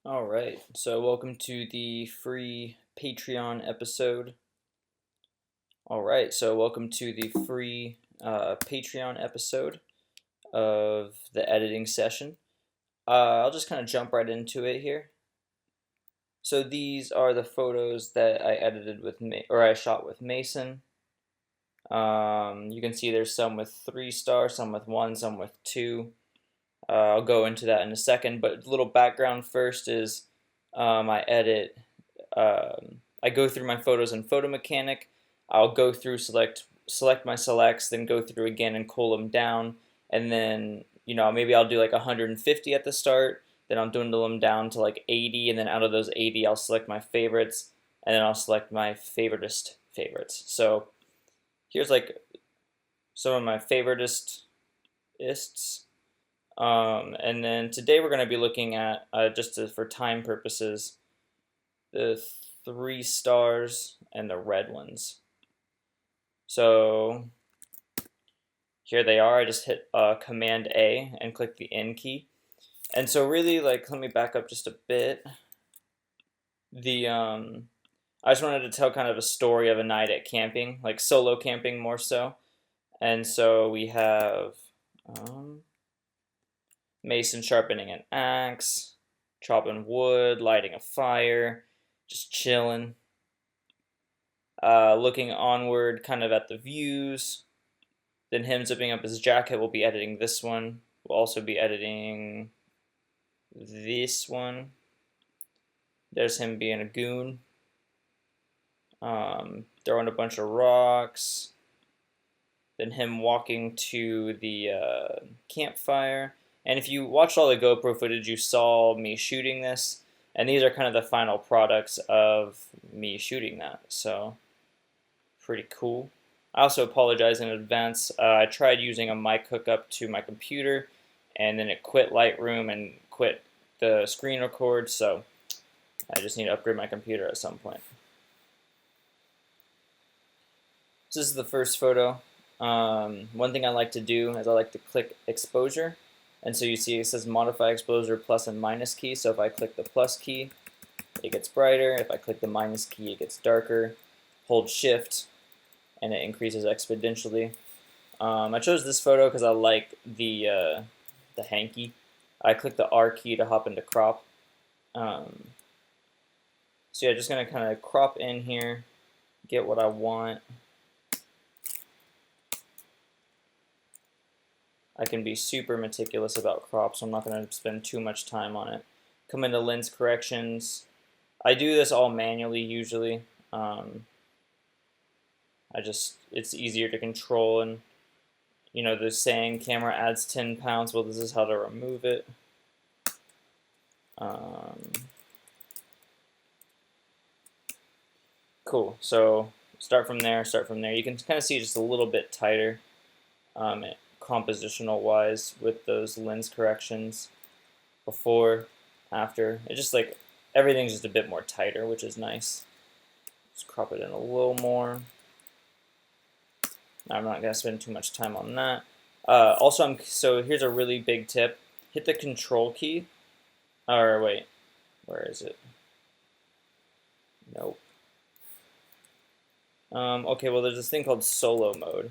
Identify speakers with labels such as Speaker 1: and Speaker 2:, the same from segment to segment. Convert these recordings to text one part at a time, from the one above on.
Speaker 1: Alright, so welcome to the free Patreon episode. Alright, so welcome to the free Patreon episode of the editing session. I'll just kind of jump right into it here. So these are the photos that I edited with I shot with Mason. You can see there's some with 3 stars, some with 1, some with 2. I'll go into that in a second, but a little background first is I edit. I go through my photos in Photo Mechanic. I'll go through select my selects, then go through again and cool them down, and then maybe I'll do like 150 at the start. Then I'll dwindle them down to like 80, and then out of those 80, I'll select my favorites, and then I'll select my favoritist favorites. So here's like some of my favoritist ists. And then today we're going to be looking at, for time purposes, the 3 stars and the red ones. So here they are. I just hit Command A and click the N key. And so really, let me back up just a bit. I just wanted to tell kind of a story of a night at camping, like solo camping more so. And so we have Mason sharpening an axe, chopping wood, lighting a fire, just chilling. Looking onward kind of at the views. Then him zipping up his jacket. We'll be editing this one. We'll also be editing this one. There's him being a goon. Throwing a bunch of rocks. Then him walking to the campfire. And if you watched all the GoPro footage, you saw me shooting this. And these are kind of the final products of me shooting that. So, pretty cool. I also apologize in advance. I tried using a mic hookup to my computer, and then it quit Lightroom and quit the screen record. So, I just need to upgrade my computer at some point. So this is the first photo. One thing I like to do is I like to click exposure. And so you see it says modify exposure plus and minus key. So if I click the plus key, it gets brighter. If I click the minus key, it gets darker. Hold shift and it increases exponentially. I chose this photo because I like the hanky. I click the R key to hop into crop. So yeah, just gonna kind of crop in here, get what I want. I can be super meticulous about crop, so I'm not going to spend too much time on it. Come into lens corrections. I do this all manually usually. It's easier to control, and the saying camera adds 10 pounds, well, this is how to remove it. Cool, so start from there. You can kind of see just a little bit tighter. Compositional wise with those lens corrections before, after. It's just like everything's just a bit more tighter, which is nice. Just crop it in a little more. I'm not gonna spend too much time on that. So here's a really big tip. Hit the control key. Or wait, where is it? Nope. Okay, well there's this thing called solo mode.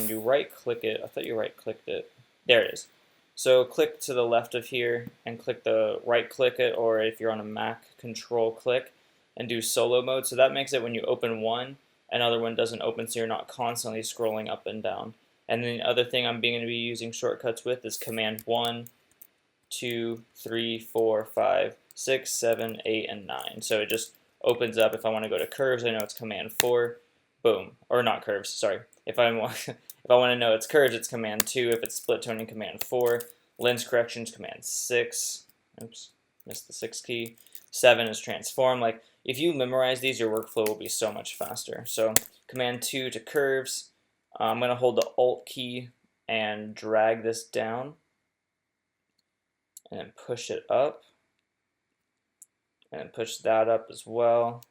Speaker 1: You right click it. I thought you right clicked it. There it is. So click to the left of here and click the right click it, or if you're on a Mac, control click and do solo mode. So that makes it when you open one, another one doesn't open, so you're not constantly scrolling up and down. And then the other thing I'm going to be using shortcuts with is command 1, 2, 3, 4, 5, 6, 7, 8, and 9. So it just opens up. If I want to go to curves, I know it's command 4. Boom. Or not curves, sorry. If I want to know it's curves, it's command 2. If it's split toning, command 4. Lens corrections, command 6. Oops, missed the 6 key. 7 is transform. Like, if you memorize these, your workflow will be so much faster. So command 2 to curves. I'm going to hold the Alt key and drag this down. And then push it up. And then push that up as well.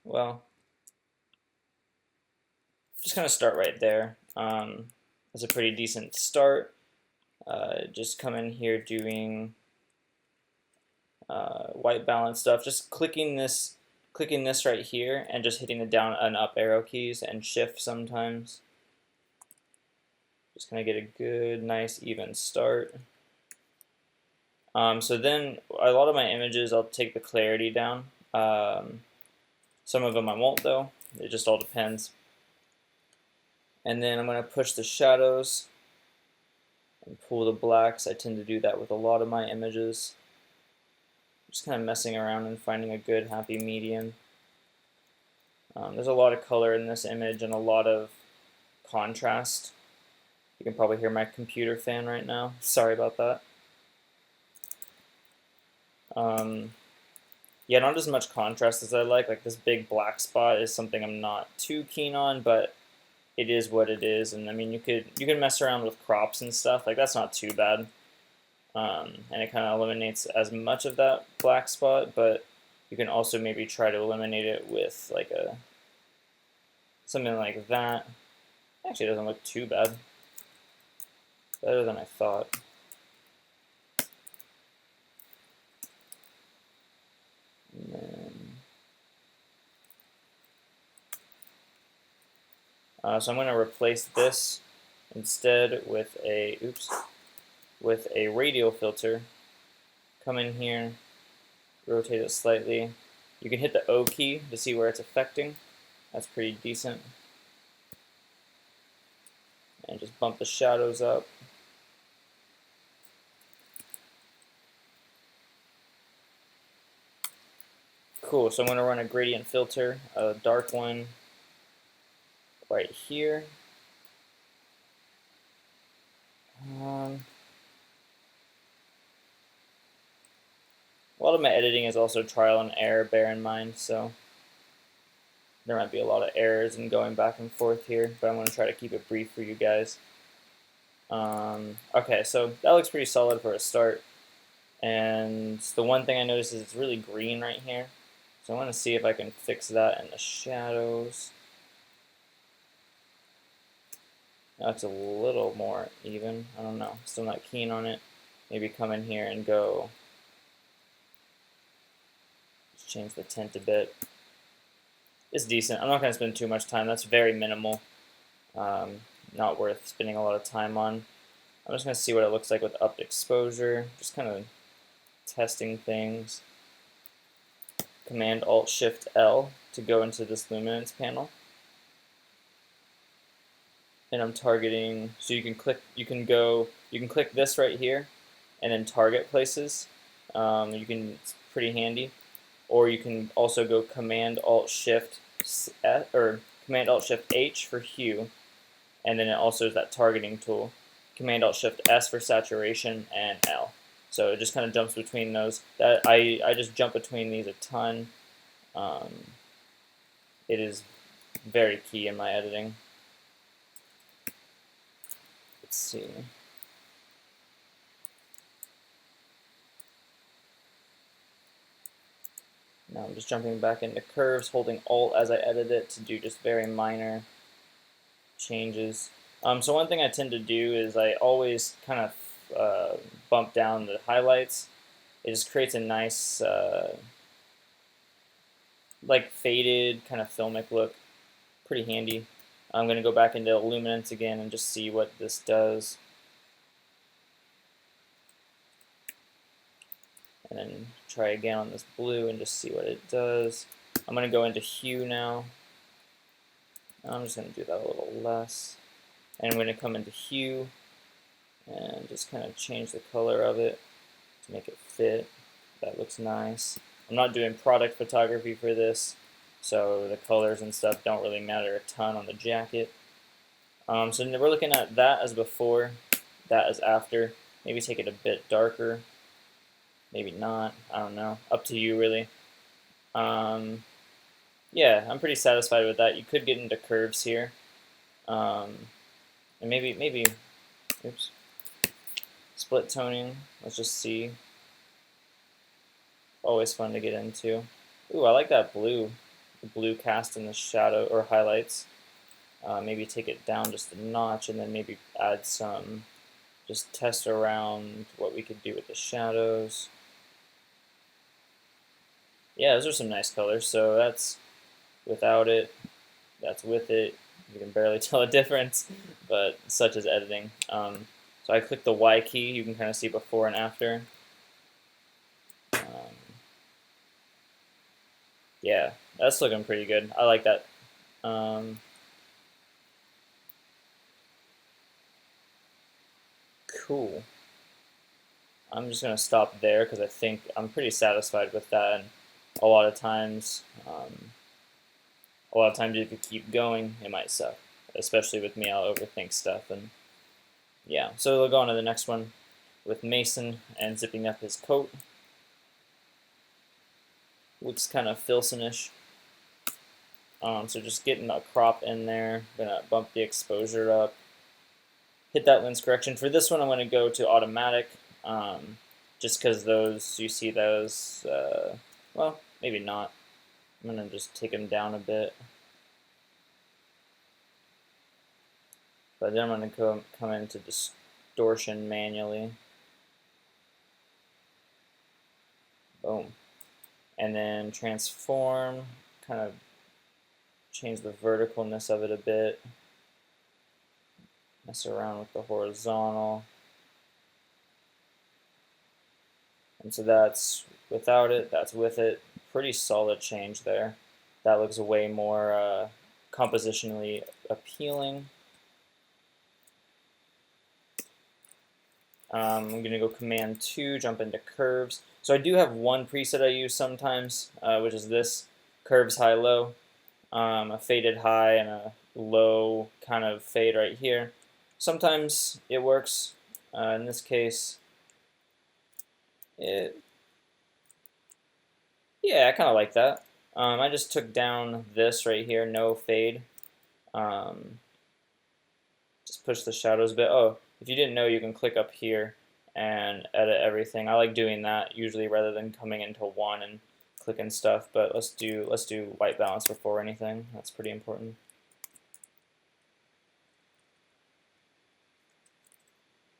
Speaker 1: Well, just kind of start right there. It's a pretty decent start. Just come in here doing white balance stuff, just clicking this right here and just hitting the down and up arrow keys and shift sometimes. Just gonna get a good, nice, even start. So then a lot of my images, I'll take the clarity down. Some of them I won't though. It just all depends. And then I'm gonna push the shadows and pull the blacks. I tend to do that with a lot of my images. Just kind of messing around and finding a good happy medium. There's a lot of color in this image and a lot of contrast. You can probably hear my computer fan right now. Sorry about that. Yeah, not as much contrast as I like. Like this big black spot is something I'm not too keen on, but it is what it is. And I mean, you can mess around with crops and stuff. Like that's not too bad. And it kind of eliminates as much of that black spot, but you can also maybe try to eliminate it with like something like that. Actually, it doesn't look too bad. Better than I thought. And then, so I'm going to replace this instead with a radial filter. Come in here, rotate it slightly. You can hit the O key to see where it's affecting. That's pretty decent. And just bump the shadows up. Cool, so I'm going to run a gradient filter, a dark one right here. A lot of my editing is also trial and error, bear in mind, so there might be a lot of errors in going back and forth here, but I'm going to try to keep it brief for you guys. Okay, so that looks pretty solid for a start. And the one thing I noticed is it's really green right here. So I want to see if I can fix that in the shadows. That's a little more even. I don't know. Still not keen on it. Maybe come in here and go. Just change the tint a bit. It's decent. I'm not going to spend too much time. That's very minimal. Not worth spending a lot of time on. I'm just going to see what it looks like with upped exposure. Just kind of testing things. Command-Alt-Shift-L to go into this luminance panel. And I'm targeting, so you can click this right here and then target places. It's pretty handy. Or you can also go Command-Alt-Shift-H for hue, and then it also is that targeting tool. Command-Alt-Shift-S for saturation, and L. So it just kind of jumps between those. I just jump between these a ton. It is very key in my editing. Let's see. Now I'm just jumping back into curves, holding Alt as I edit it to do just very minor changes. So one thing I tend to do is I always kind of bump down the highlights. It just creates a nice like faded kind of filmic look. Pretty handy. I'm going to go back into luminance again and just see what this does. And then try again on this blue and just see what it does. I'm going to go into hue now. I'm just going to do that a little less. And I'm going to come into hue and just kind of change the color of it to make it fit. That looks nice. I'm not doing product photography for this, so the colors and stuff don't really matter a ton on the jacket. So we're looking at that as before, that as after. Maybe take it a bit darker. Maybe not. I don't know. Up to you, really. Yeah, I'm pretty satisfied with that. You could get into curves here. And maybe, oops, split toning. Let's just see. Always fun to get into. Ooh, I like that blue. The blue cast in the shadow or highlights. Maybe take it down just a notch and then maybe add some, just test around what we could do with the shadows. yeah, those are some nice colors. So that's without it, that's with it. You can barely tell a difference, but such is editing. So I click the Y key. You can kind of see before and after. Yeah, that's looking pretty good. I like that. Cool. I'm just gonna stop there because I think I'm pretty satisfied with that. And a lot of times, if you keep going, it might suck. Especially with me, I'll overthink stuff, and yeah. So we'll go on to the next one with Mason and zipping up his coat. Looks kind of Filson-ish. So just getting a crop in there. Gonna bump the exposure up. Hit that lens correction. For this one, I'm gonna go to automatic. Just because those, you see those, well, maybe not. I'm going to just take them down a bit. But then I'm going to come into distortion manually. Boom. And then transform, kind of change the verticalness of it a bit. Mess around with the horizontal. And so that's without it, that's with it. Pretty solid change there. That looks way more compositionally appealing. I'm going to go Command 2, jump into curves. So I do have one preset I use sometimes, which is this curves high low, a faded high and a low kind of fade right here. Sometimes it works. In this case, yeah, I kind of like that. I just took down this right here, no fade. Just push the shadows a bit. Oh, if you didn't know, you can click up here and edit everything. I like doing that usually rather than coming into one and clicking stuff. But let's do white balance before anything. That's pretty important.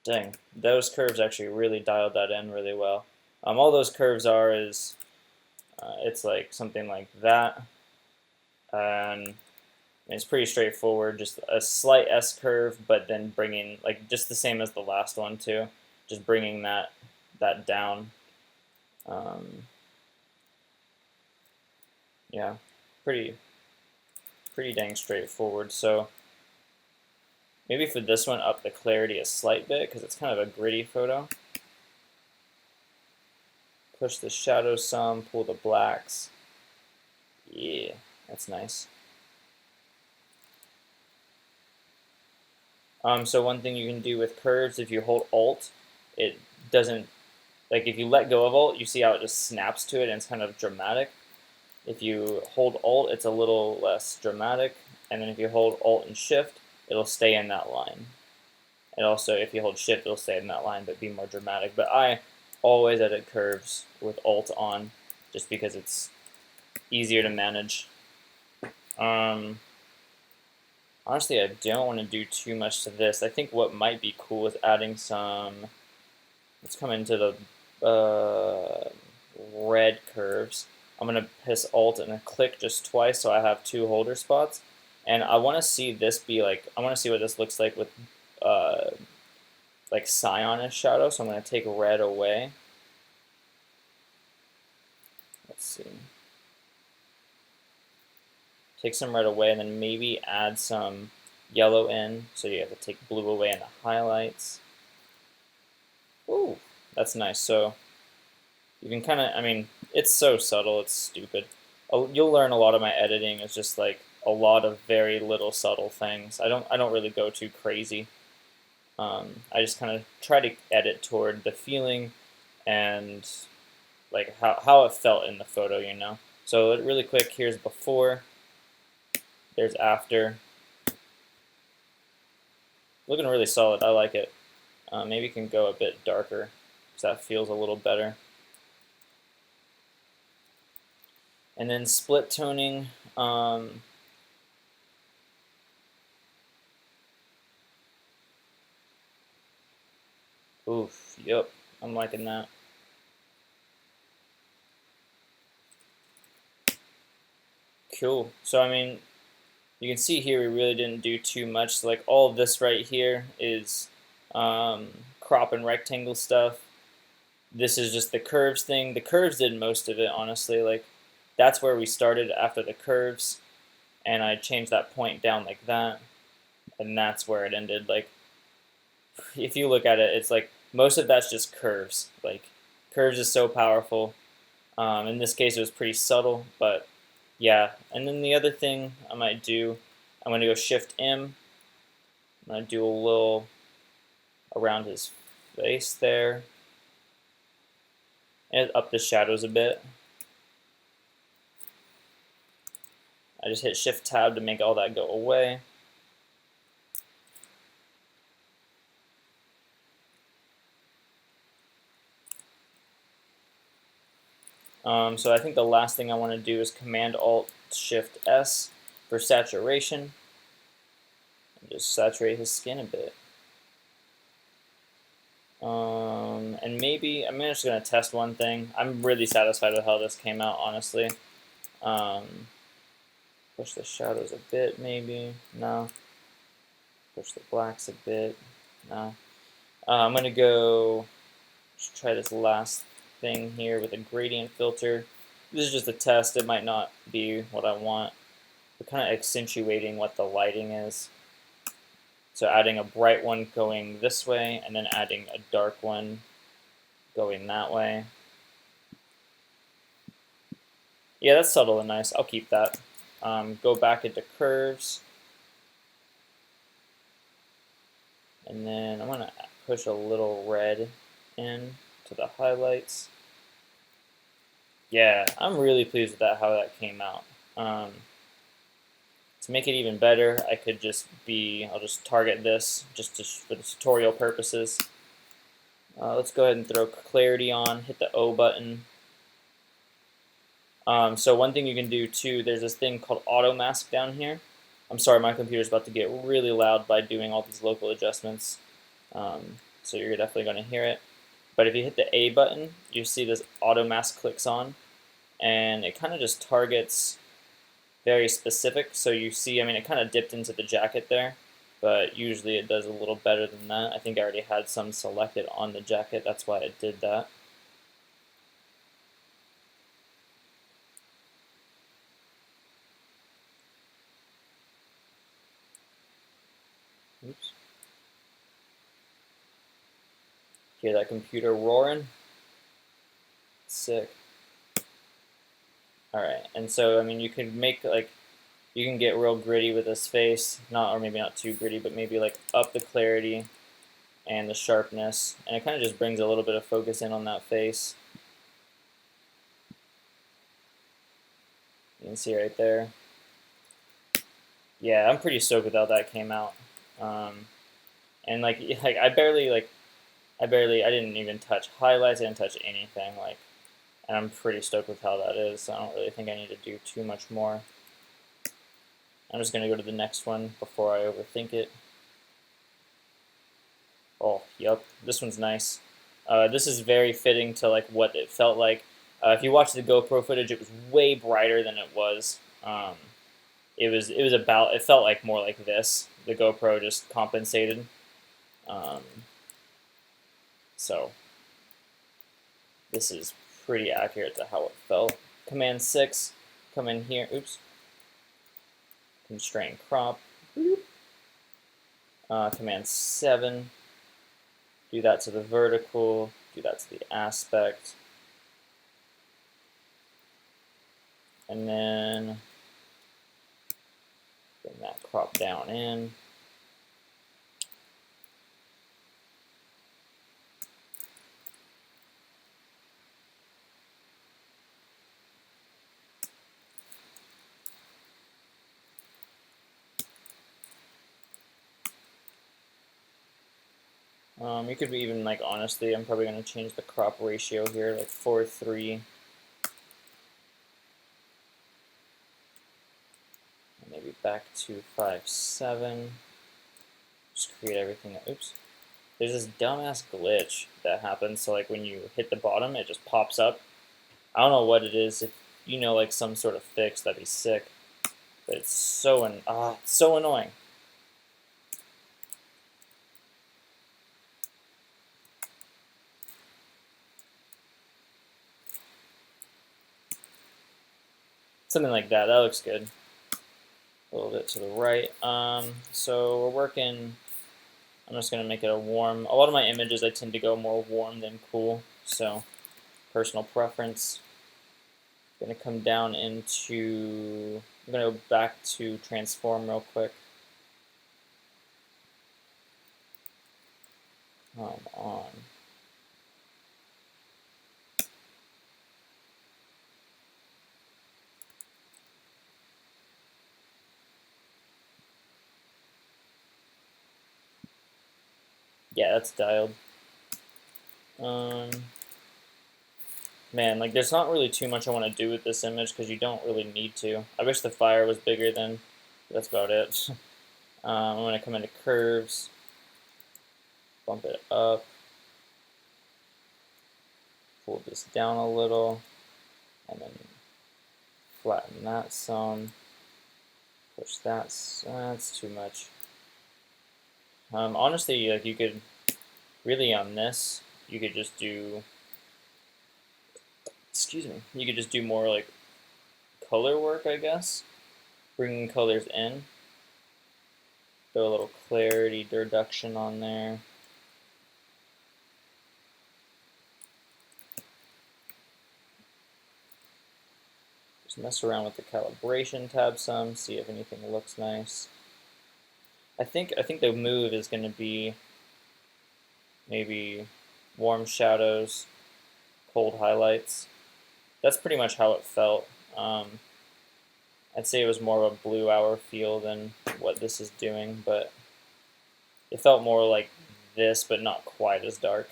Speaker 1: Dang, those curves actually really dialed that in really well. All those curves are is it's like something like that, and it's pretty straightforward. Just a slight S curve, but then bringing like just the same as the last one too. Just bringing that down. Yeah, pretty dang straightforward. So maybe for this one, up the clarity a slight bit because it's kind of a gritty photo. Push the shadow some, pull the blacks. Yeah, that's nice. So one thing you can do with curves, if you hold Alt, it doesn't, like if you let go of Alt, you see how it just snaps to it and it's kind of dramatic. If you hold Alt, it's a little less dramatic, and then if you hold Alt and Shift, it'll stay in that line. And also, if you hold Shift, it'll stay in that line, but be more dramatic. But I always edit curves with Alt on, just because it's easier to manage. Honestly, I don't want to do too much to this. I think what might be cool is adding some. Let's come into the red curves. I'm gonna press Alt and click just twice, so I have two holder spots. And I want to see this be like. I want to see what this looks like with like cyan-ish shadow. So I'm gonna take red away. Let's see. Take some red away, and then maybe add some yellow in. So you have to take blue away in the highlights. Ooh, that's nice. So you can kind of, I mean, it's so subtle, it's stupid. You'll learn a lot of my editing is just like a lot of very little subtle things. I don't really go too crazy. I just kind of try to edit toward the feeling and like how it felt in the photo, you know. So really quick, here's before. There's after. Looking really solid. I like it. Maybe you can go a bit darker because that feels a little better. And then split toning. Oof, yep, I'm liking that. Cool. So I mean, you can see here we really didn't do too much. So, like all of this right here is crop and rectangle stuff. This is just the curves thing. The curves did most of it, honestly. Like that's where we started after the curves, and I changed that point down like that, and that's where it ended. Like if you look at it, it's like most of that's just curves. Like curves is so powerful. In this case, it was pretty subtle, but yeah. And then the other thing I might do, I'm going to go Shift M. I'm going to do a little around his face there, and up the shadows a bit. I just hit Shift Tab to make all that go away. So I think the last thing I want to do is Command Alt Shift S for saturation. And just saturate his skin a bit. And maybe I'm just gonna test one thing. I'm really satisfied with how this came out, honestly. Push the shadows a bit, maybe. No. Push the blacks a bit. No. I'm gonna go try this last thing here with a gradient filter. This is just a test. It might not be what I want. We're kind of accentuating what the lighting is. So adding a bright one going this way, and then adding a dark one going that way. Yeah, that's subtle and nice. I'll keep that. Go back into curves. And then I'm going to push a little red in to the highlights. Yeah, I'm really pleased with that, how that came out. To make it even better, I could I'll just target this just for the tutorial purposes. Let's go ahead and throw clarity on, hit the O button. So one thing you can do too, there's this thing called auto mask down here. I'm sorry, my computer's about to get really loud by doing all these local adjustments. So you're definitely going to hear it. But if you hit the A button, you see this auto mask clicks on, and it kind of just targets very specific. So you see, I mean, it kind of dipped into the jacket there, but usually it does a little better than that. I think I already had some selected on the jacket, that's why it did that. Oops. Hear that computer roaring? Sick. Alright, and so, I mean, you can make, like, you can get real gritty with this face, or maybe not too gritty, but maybe, like, up the clarity and the sharpness, and it kind of just brings a little bit of focus in on that face. You can see right there. Yeah, I'm pretty stoked with how that came out. And like I didn't even touch highlights, I didn't touch anything, like, and I'm pretty stoked with how that is, so I don't really think I need to do too much more. I'm just going to go to the next one before I overthink it. Oh, yep, this one's nice. This is very fitting to like what it felt like. If you watch the GoPro footage, it was way brighter than it was. It felt like more like this. The GoPro just compensated. So this is pretty accurate to how it felt. Command 6, come in here, oops. Constrain crop. Command 7, do that to the vertical, do that to the aspect. And then bring that crop down in. You could be even, like, honestly, I'm probably going to change the crop ratio here, like 4:3. Maybe back to 5:7. Just create everything. Oops. There's this dumbass glitch that happens, so like when you hit the bottom, it just pops up. I don't know what it is. If you know like some sort of fix, that'd be sick. but it's so it's so annoying. Something like that. That looks good. A little bit to the right. So we're working. I'm just gonna make it a warm. A lot of my images I tend to go more warm than cool. So personal preference. Gonna come down into. I'm gonna go back to transform real quick. Come on. Yeah, that's dialed. Man, like there's not really too much I want to do with this image because you don't really need to. I wish the fire was bigger than. That's about it. I'm gonna come into curves, bump it up, pull this down a little, and then flatten that some. Push that. That's too much. Honestly, like you could really on this, you could just do. Excuse me. You could just do more like color work, I guess. Bringing colors in. Throw a little clarity reduction on there. Just mess around with the calibration tab some, see if anything looks nice. I think the move is going to be maybe warm shadows, cold highlights. That's pretty much how it felt. I'd say it was more of a blue hour feel than what this is doing, but it felt more like this, but not quite as dark.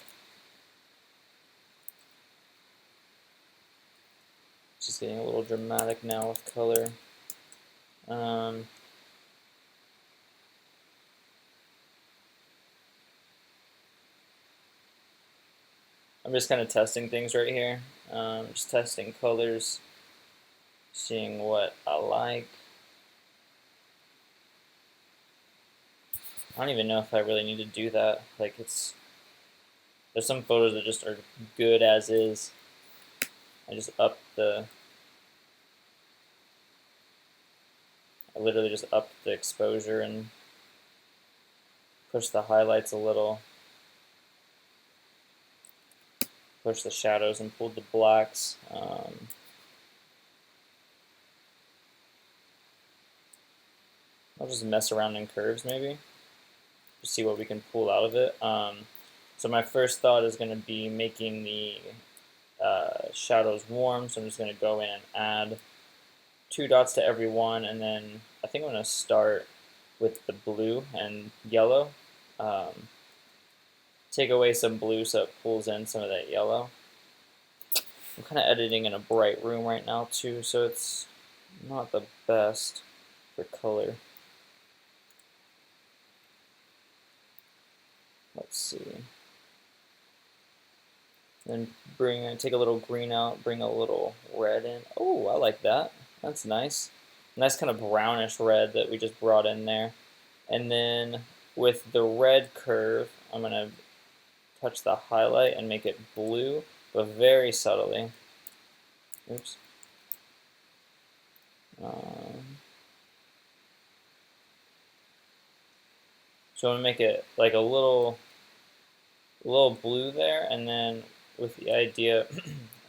Speaker 1: Just getting a little dramatic now with color. I'm just kind of testing things right here. Just testing colors, seeing what I like. I don't even know if I really need to do that. Like there's some photos that just are good as is. I literally just upped the exposure and pushed the highlights a little. Pushed the shadows and pulled the blacks. I'll just mess around in curves maybe. Just see what we can pull out of it. So my first thought is going to be making the shadows warm. So I'm just going to go in and add 2 dots to every one, and then I think I'm going to start with the blue and yellow. Take away some blue so it pulls in some of that yellow. I'm kind of editing in a bright room right now too, so it's not the best for color. Let's see. Then take a little green out, bring a little red in. Oh, I like that. That's nice. Nice kind of brownish red that we just brought in there. And then with the red curve, I'm going to touch the highlight and make it blue, but very subtly. Oops. So I'm going to make it like a little blue there, and then with the idea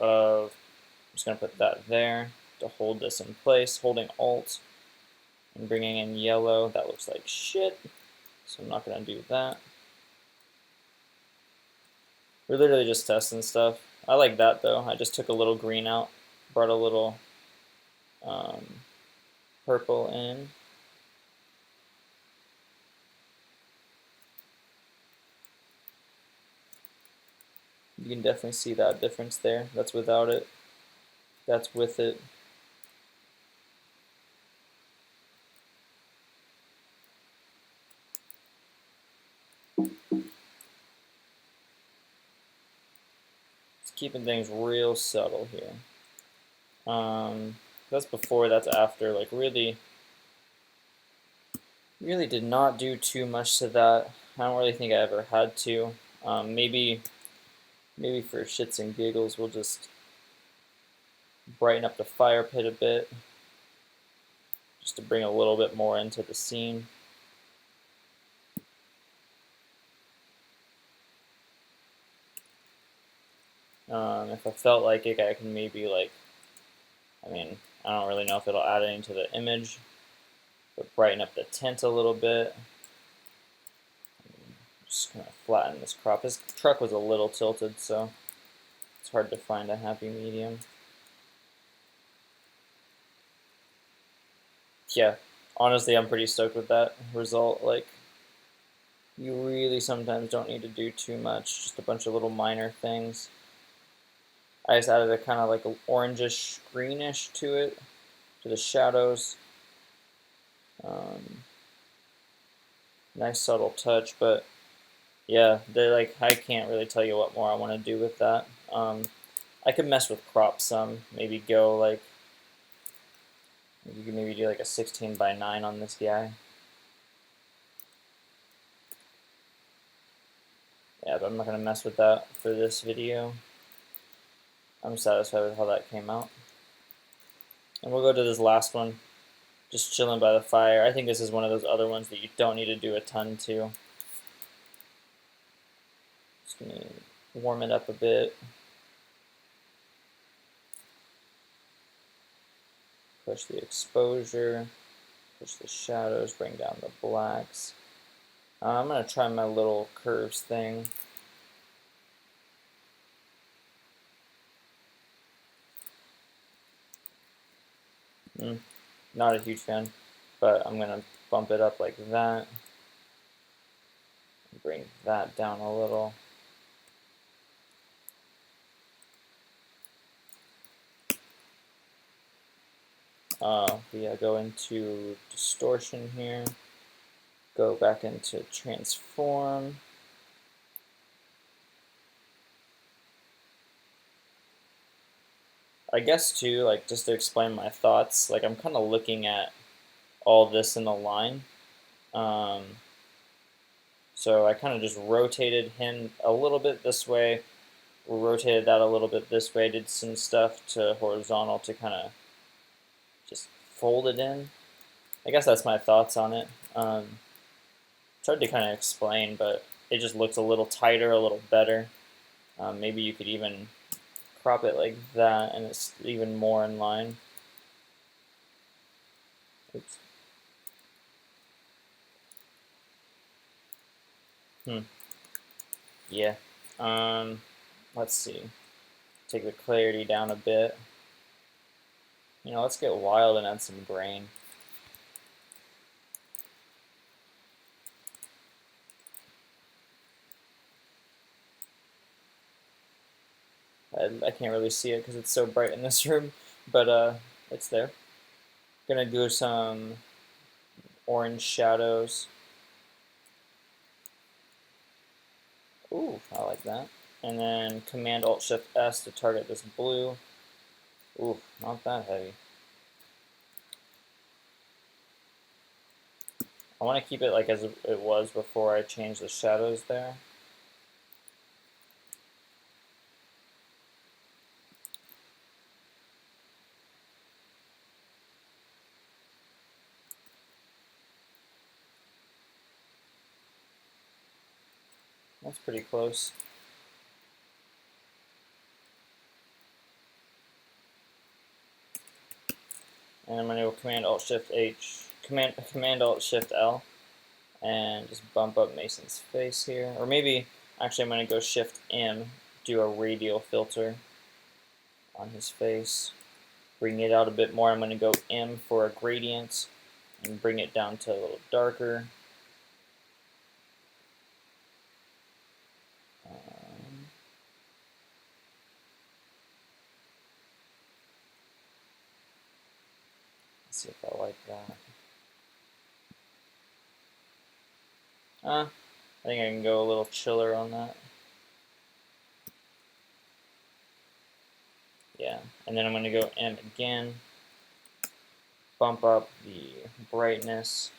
Speaker 1: of, I'm just going to put that there to hold this in place, holding Alt and bringing in yellow. That looks like shit, so I'm not going to do that. We're literally just testing stuff. I like that though. I just took a little green out, brought a little purple in. You can definitely see that difference there. That's without it. That's with it. It's keeping things real subtle here. That's before, that's after. Like really, Really did not do too much to that. I don't really think I ever had to. Maybe for shits and giggles, we'll just brighten up the fire pit a bit, just to bring a little bit more into the scene. If I felt like it, I can maybe I don't really know if it'll add anything to the image, but brighten up the tint a little bit. Just kind of flatten this crop. This truck was a little tilted, so it's hard to find a happy medium. Yeah, honestly, I'm pretty stoked with that result. Like, you really sometimes don't need to do too much, just a bunch of little minor things. I just added a kind of like an orangish, greenish to it, to the shadows. Nice subtle touch, but yeah, I can't really tell you what more I want to do with that. I could mess with crop some, maybe go like, you could maybe do like a 16:9 on this guy. Yeah, but I'm not going to mess with that for this video. I'm satisfied with how that came out. And we'll go to this last one, just chilling by the fire. I think this is one of those other ones that you don't need to do a ton to. Just going to warm it up a bit. Push the exposure, push the shadows, bring down the blacks. I'm going to try my little curves thing. Not a huge fan, but I'm going to bump it up like that. Bring that down a little. Yeah, go into distortion here. Go back into transform. I guess too, like just to explain my thoughts, like I'm kind of looking at all this in a line. So I kind of just rotated him a little bit this way, rotated that a little bit this way, did some stuff to horizontal to kind of just fold it in. I guess that's my thoughts on it. It's hard to kind of explain, but it just looks a little tighter, a little better. Maybe you could even crop it like that, and it's even more in line. Oops. Yeah. Let's see. Take the clarity down a bit. Let's get wild and add some grain. I can't really see it because it's so bright in this room, but it's there. Gonna do some orange shadows. Ooh, I like that. And then Command-Alt-Shift-S to target this blue. Ooh, not that heavy. I want to keep it like as it was before I changed the shadows there. That's pretty close. And I'm going to go Command-Alt-Shift-H, Command-Alt-Shift-L, and just bump up Mason's face here. Or maybe, actually, I'm going to go Shift-M, do a radial filter on his face. Bring it out a bit more. I'm going to go M for a gradient and bring it down to a little darker. Let's see if I like that. I think I can go a little chiller on that. Yeah, and then I'm going to go M again, bump up the brightness.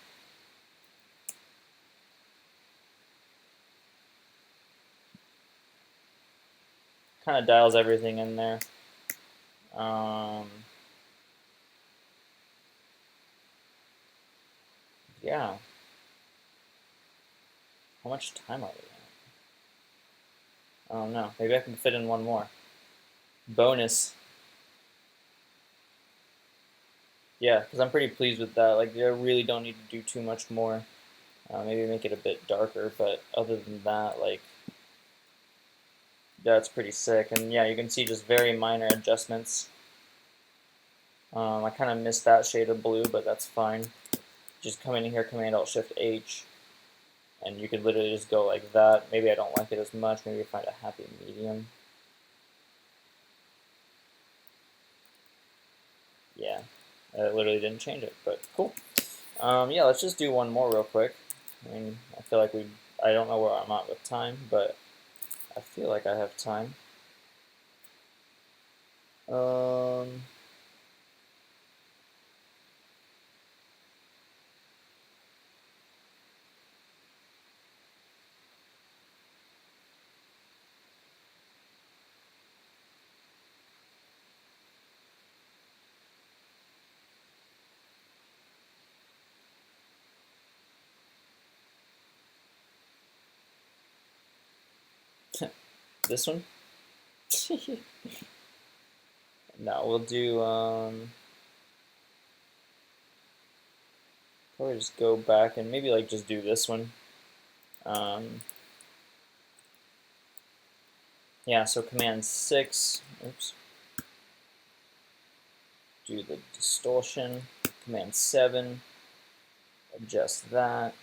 Speaker 1: kind of dials everything in there. Yeah. How much time are we at? I don't know. Maybe I can fit in one more. Bonus. Yeah, because I'm pretty pleased with that. Like, I really don't need to do too much more. Maybe make it a bit darker, but other than that, like, that's pretty sick. And yeah, you can see just very minor adjustments. I kind of missed that shade of blue, but that's fine. Just come in here, Command-Alt-Shift-H, and you could literally just go like that. Maybe I don't like it as much. Maybe find a happy medium. Yeah, I literally didn't change it, but cool. Yeah, let's just do one more real quick. I mean, I feel like I don't know where I'm at with time, but I feel like I have time. This one? No, we'll do, probably just go back and maybe like just do this one. Yeah, so Command-6, oops, do the distortion, Command-7, adjust that,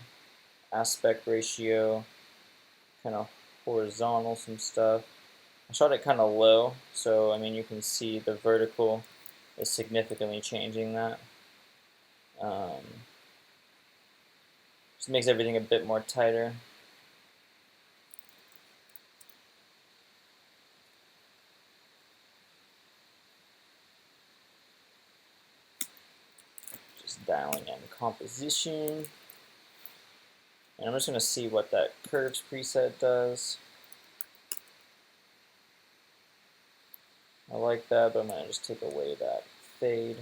Speaker 1: aspect ratio, kind of horizontal some stuff. I shot it kind of low, so I mean you can see the vertical is significantly changing that. Just makes everything a bit more tighter. Just dialing in composition. And I'm just going to see what that curves preset does. I like that, but I'm going to just take away that fade.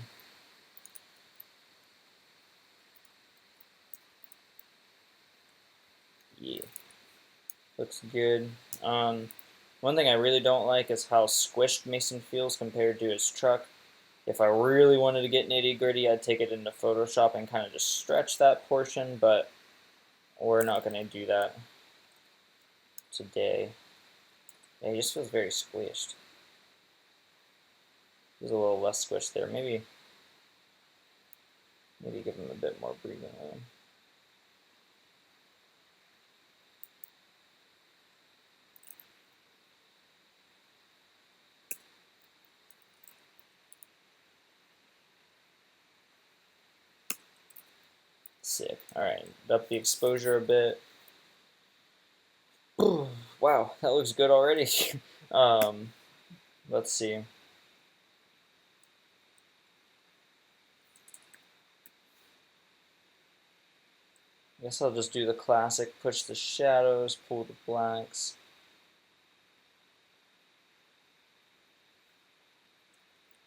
Speaker 1: Yeah, looks good. One thing I really don't like is how squished Mason feels compared to his truck. If I really wanted to get nitty gritty, I'd take it into Photoshop and kind of just stretch that portion, but we're not going to do that today. Yeah, he just feels very squished. There's a little less squish there. Maybe give him a bit more breathing room. Sick. Alright, up the exposure a bit. Wow, that looks good already. Let's see. I guess I'll just do the classic, push the shadows, pull the blacks.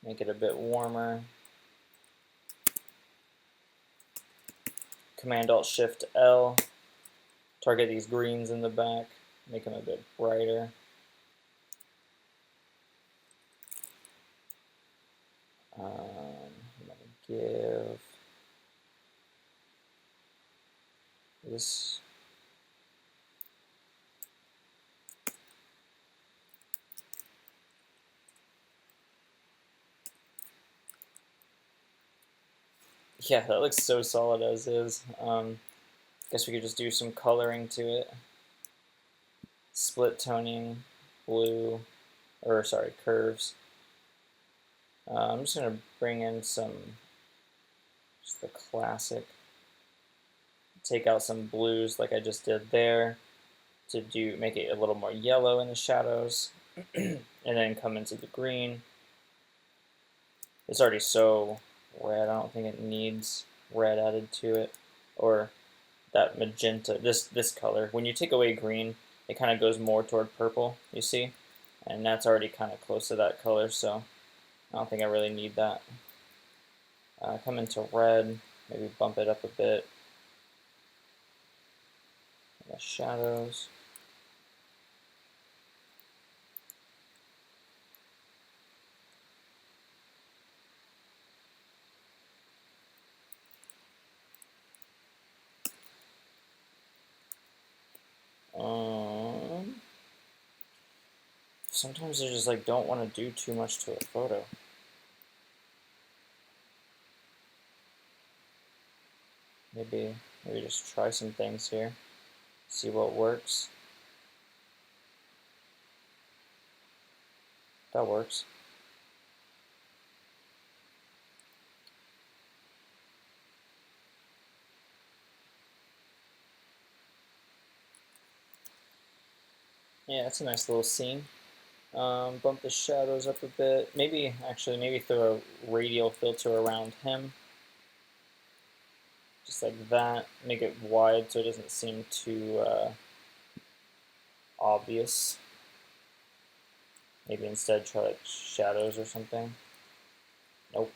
Speaker 1: Make it a bit warmer. Command-Alt-Shift-L. Target these greens in the back. Make them a bit brighter. I'm going to give this yeah, that looks so solid as is. Guess we could just do some coloring to it. Split toning, blue, or sorry, curves. I'm just going to bring in some, just the classic. Take out some blues like I just did there to make it a little more yellow in the shadows. And then come into the green. It's already so red, I don't think it needs red added to it. Or that magenta, this color. When you take away green, it kind of goes more toward purple, you see? And that's already kind of close to that color, so I don't think I really need that. Come into red, maybe bump it up a bit. The shadows. Sometimes I just like don't want to do too much to a photo. Maybe just try some things here, see what works. That works. Yeah, that's a nice little scene. Bump the shadows up a bit. Maybe throw a radial filter around him. Just like that. Make it wide so it doesn't seem too obvious. Maybe instead try like shadows or something. Nope.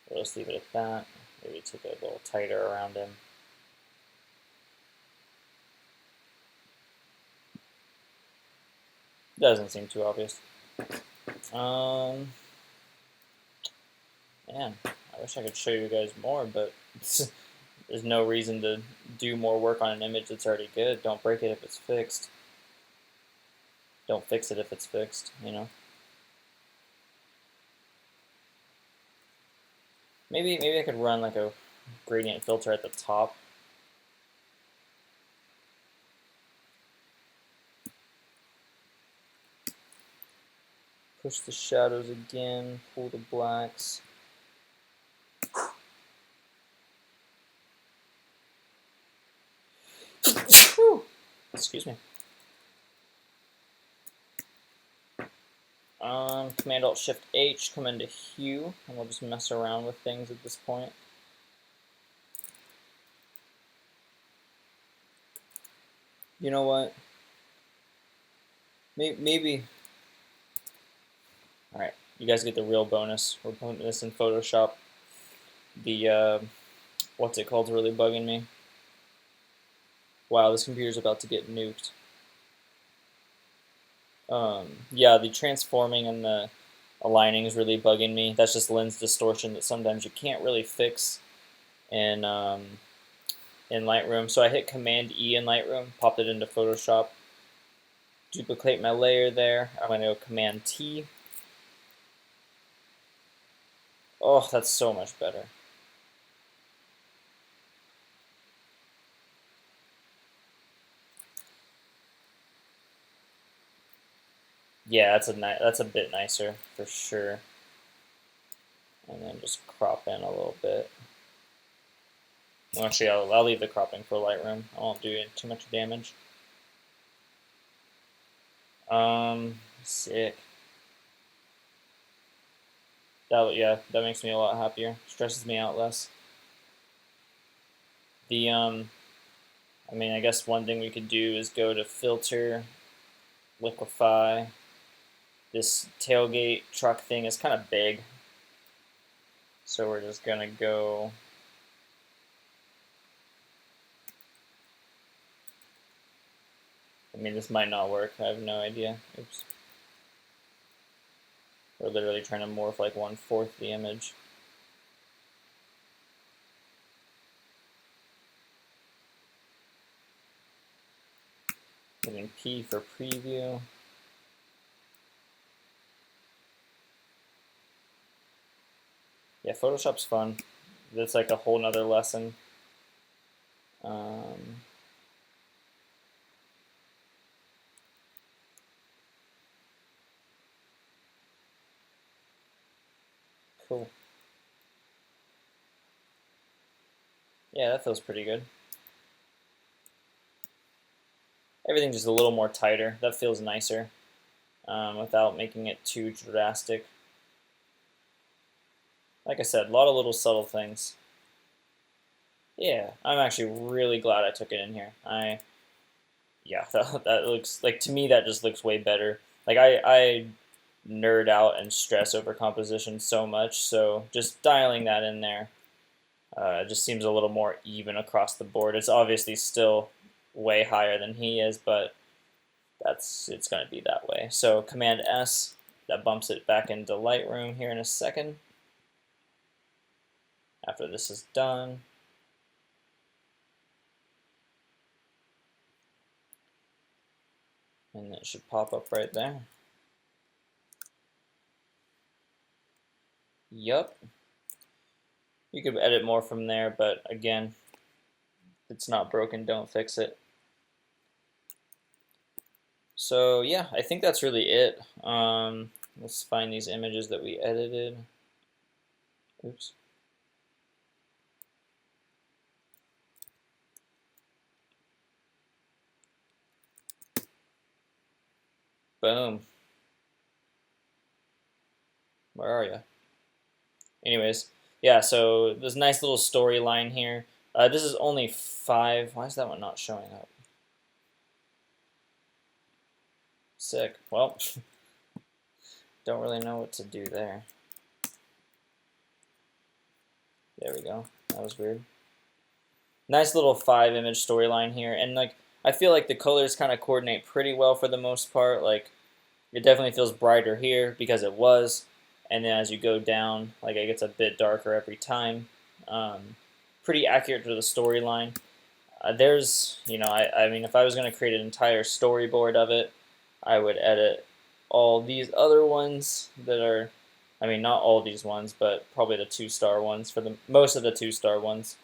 Speaker 1: We'll just leave it at that. Maybe take it a little tighter around him. Doesn't seem too obvious. Man, I wish I could show you guys more, but there's no reason to do more work on an image that's already good. Don't break it if it's fixed. Don't fix it if it's fixed, you know? Maybe I could run like a gradient filter at the top. Push the shadows again, pull the blacks. Excuse me. Command-Alt-Shift-H, come into hue, and we'll just mess around with things at this point. You know what? Maybe. All right, you guys get the real bonus. We're putting this in Photoshop. The what's it called is really bugging me. Wow, this computer's about to get nuked. Yeah, the transforming and the aligning is really bugging me. That's just lens distortion that sometimes you can't really fix in Lightroom. So I hit Command E in Lightroom, popped it into Photoshop, duplicate my layer there. I'm going to go Command T. Oh, that's so much better. Yeah, that's a bit nicer for sure. And then just crop in a little bit. Actually, I'll leave the cropping for Lightroom. I won't do too much damage. Sick. That makes me a lot happier. Stresses me out less. I guess one thing we could do is go to Filter, Liquify. This tailgate truck thing is kind of big, so we're just gonna go. This might not work. I have no idea. Oops. We're literally trying to morph like 1/4 the image. Hitting P for preview. Yeah, Photoshop's fun. That's like a whole nother lesson. Cool. Yeah, that feels pretty good. Everything's just a little more tighter. That feels nicer without making it too drastic. Like I said, a lot of little subtle things. Yeah, I'm actually really glad I took it in here. Yeah, that looks like, to me, that just looks way better. like I nerd out and stress over composition so much, so just dialing that in there just seems a little more even across the board. It's obviously still way higher than he is, but it's going to be that way. So Command S, that bumps it back into Lightroom here in a second. After this is done, and it should pop up right there. Yup. You could edit more from there, but again, if it's not broken, don't fix it. So yeah, I think that's really it. Let's find these images that we edited. Oops. Boom. Where are you? Anyways, yeah, so there's a nice little storyline here. This is only 5. Why is that one not showing up? Sick. Well, don't really know what to do there. There we go. That was weird. Nice little 5-image storyline here, and like I feel like the colors kind of coordinate pretty well for the most part. Like it definitely feels brighter here because it was, and then as you go down, like it gets a bit darker every time. Pretty accurate to the storyline. There's, I mean, if I was going to create an entire storyboard of it, I would edit all these other ones that are, I mean, not all these ones, but probably the 2-star ones for the most of the 2-star ones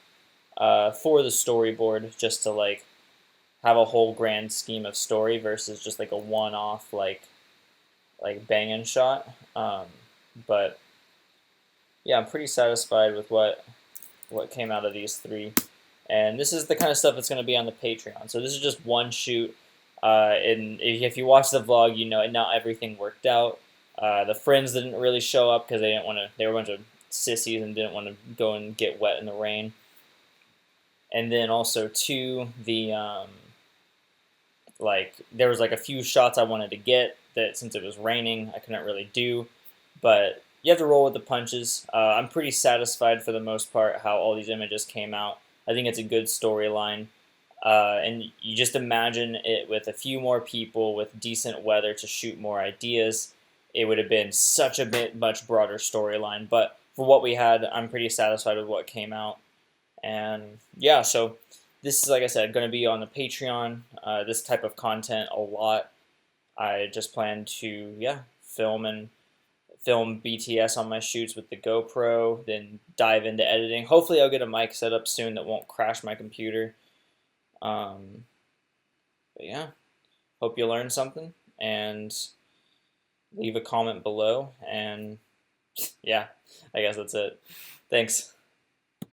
Speaker 1: for the storyboard, just to like have a whole grand scheme of story versus just like a one-off like banging shot. But yeah, I'm pretty satisfied with what came out of these 3. And this is the kind of stuff that's going to be on the Patreon. So this is just one shoot. And if you watch the vlog, you know not everything worked out. The friends didn't really show up because they didn't want to. They were a bunch of sissies and didn't want to go and get wet in the rain. And then also too, there was like a few shots I wanted to get that since it was raining, I couldn't really do. But you have to roll with the punches. I'm pretty satisfied for the most part how all these images came out. I think it's a good storyline. And you just imagine it with a few more people with decent weather to shoot more ideas. It would have been such a much broader storyline. But for what we had, I'm pretty satisfied with what came out. And yeah, so this is, like I said, going to be on the Patreon. This type of content a lot. I just plan to, yeah, film BTS on my shoots with the GoPro, then dive into editing. Hopefully I'll get a mic set up soon that won't crash my computer. But yeah, hope you learned something, and leave a comment below, and yeah, I guess that's it. Thanks.